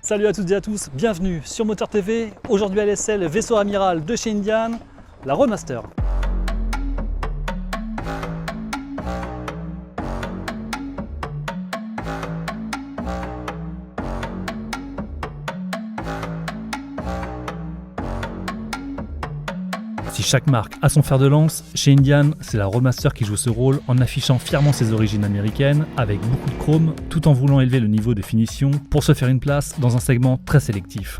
Salut à toutes et à tous, bienvenue sur Moteur TV. Aujourd'hui à l'essai, le vaisseau amiral de chez Indian, la Roadmaster. Si chaque marque a son fer de lance, chez Indian, c'est la Roadmaster qui joue ce rôle en affichant fièrement ses origines américaines, avec beaucoup de chrome, tout en voulant élever le niveau de finition pour se faire une place dans un segment très sélectif.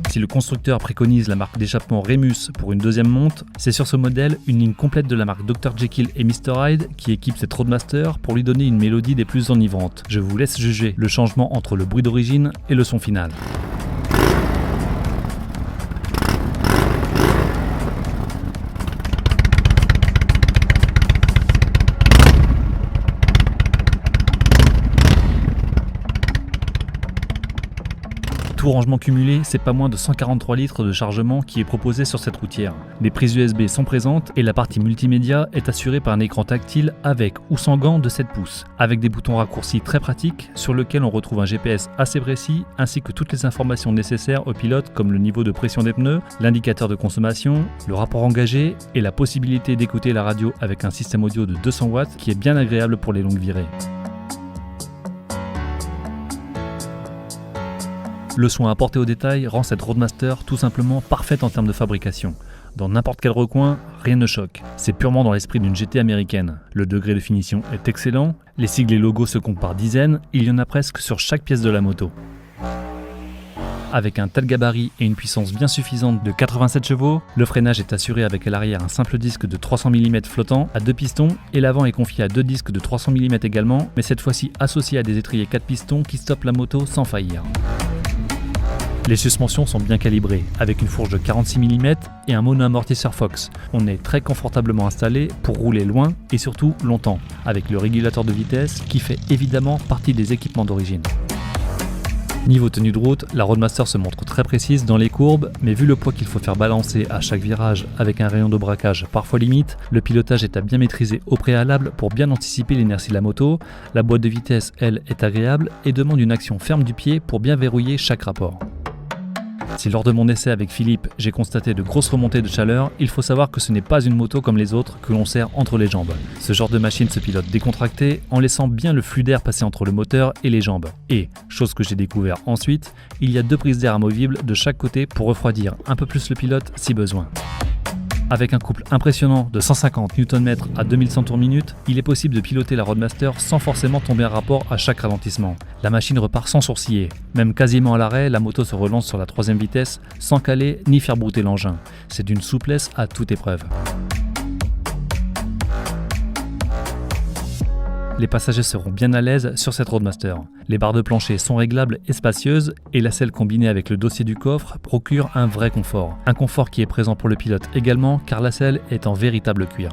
Si le constructeur préconise la marque d'échappement Remus pour une deuxième monte, c'est sur ce modèle une ligne complète de la marque Dr Jekyll et Mr Hyde qui équipe cette Roadmaster pour lui donner une mélodie des plus enivrantes. Je vous laisse juger le changement entre le bruit d'origine et le son final. Tout rangement cumulé, c'est pas moins de 143 litres de chargement qui est proposé sur cette routière. Les prises USB sont présentes et la partie multimédia est assurée par un écran tactile avec ou sans gants de 7 pouces, avec des boutons raccourcis très pratiques sur lesquels on retrouve un GPS assez précis ainsi que toutes les informations nécessaires au pilote comme le niveau de pression des pneus, l'indicateur de consommation, le rapport engagé et la possibilité d'écouter la radio avec un système audio de 200 watts qui est bien agréable pour les longues virées. Le soin apporté au détail rend cette Roadmaster tout simplement parfaite en termes de fabrication. Dans n'importe quel recoin, rien ne choque. C'est purement dans l'esprit d'une GT américaine. Le degré de finition est excellent, les sigles et logos se comptent par dizaines, il y en a presque sur chaque pièce de la moto. Avec un tel gabarit et une puissance bien suffisante de 87 chevaux, le freinage est assuré avec à l'arrière un simple disque de 300 mm flottant à 2 pistons et l'avant est confié à 2 disques de 300 mm également, mais cette fois-ci associé à des étriers 4 pistons qui stoppent la moto sans faillir. Les suspensions sont bien calibrées, avec une fourche de 46 mm et un mono-amortisseur Fox. On est très confortablement installé pour rouler loin et surtout longtemps, avec le régulateur de vitesse qui fait évidemment partie des équipements d'origine. Niveau tenue de route, la Roadmaster se montre très précise dans les courbes, mais vu le poids qu'il faut faire balancer à chaque virage avec un rayon de braquage parfois limite, le pilotage est à bien maîtriser au préalable pour bien anticiper l'inertie de la moto. La boîte de vitesse, elle, est agréable et demande une action ferme du pied pour bien verrouiller chaque rapport. Si lors de mon essai avec Philippe, j'ai constaté de grosses remontées de chaleur, il faut savoir que ce n'est pas une moto comme les autres que l'on serre entre les jambes. Ce genre de machine se pilote décontracté en laissant bien le flux d'air passer entre le moteur et les jambes. Et, chose que j'ai découvert ensuite, il y a 2 prises d'air amovibles de chaque côté pour refroidir un peu plus le pilote si besoin. Avec un couple impressionnant de 150 Nm à 2100 tours minute, il est possible de piloter la Roadmaster sans forcément tomber à rapport à chaque ralentissement. La machine repart sans sourciller. Même quasiment à l'arrêt, la moto se relance sur la 3e vitesse sans caler ni faire brouter l'engin. C'est d'une souplesse à toute épreuve. Les passagers seront bien à l'aise sur cette Roadmaster. Les barres de plancher sont réglables et spacieuses et la selle combinée avec le dossier du coffre procure un vrai confort. Un confort qui est présent pour le pilote également car la selle est en véritable cuir.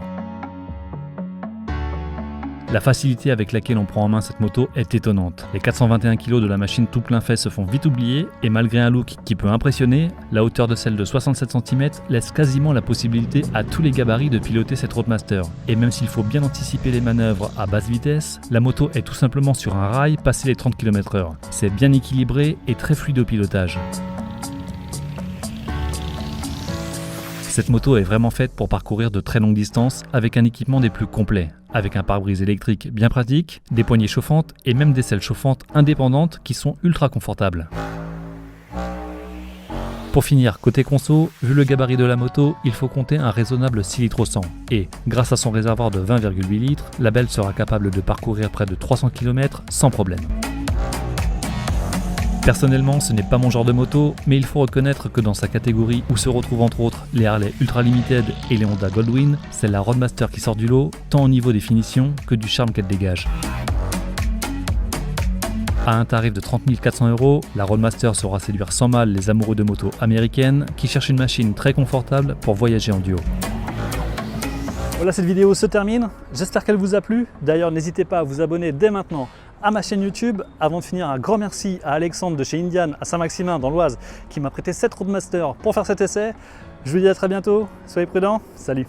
La facilité avec laquelle on prend en main cette moto est étonnante. Les 421 kg de la machine tout plein fait se font vite oublier et malgré un look qui peut impressionner, la hauteur de celle de 67 cm laisse quasiment la possibilité à tous les gabarits de piloter cette Roadmaster. Et même s'il faut bien anticiper les manœuvres à basse vitesse, la moto est tout simplement sur un rail passé les 30 km/h. C'est bien équilibré et très fluide au pilotage. Cette moto est vraiment faite pour parcourir de très longues distances avec un équipement des plus complets, avec un pare-brise électrique bien pratique, des poignées chauffantes et même des selles chauffantes indépendantes qui sont ultra confortables. Pour finir, côté conso, vu le gabarit de la moto, il faut compter un raisonnable 6 litres au 100 et, grâce à son réservoir de 20,8 litres, la belle sera capable de parcourir près de 300 km sans problème. Personnellement, ce n'est pas mon genre de moto, mais il faut reconnaître que dans sa catégorie où se retrouvent entre autres les Harley Ultra Limited et les Honda Goldwing, c'est la Roadmaster qui sort du lot, tant au niveau des finitions que du charme qu'elle dégage. À un tarif de 30 400 €, la Roadmaster saura séduire sans mal les amoureux de motos américaines qui cherchent une machine très confortable pour voyager en duo. Voilà, cette vidéo se termine, j'espère qu'elle vous a plu. D'ailleurs, n'hésitez pas à vous abonner dès maintenant à ma chaîne YouTube. Avant de finir, un grand merci à Alexandre de chez Indian à Saint-Maximin dans l'Oise qui m'a prêté cette Roadmaster pour faire cet essai. Je vous dis à très bientôt, soyez prudents, salut.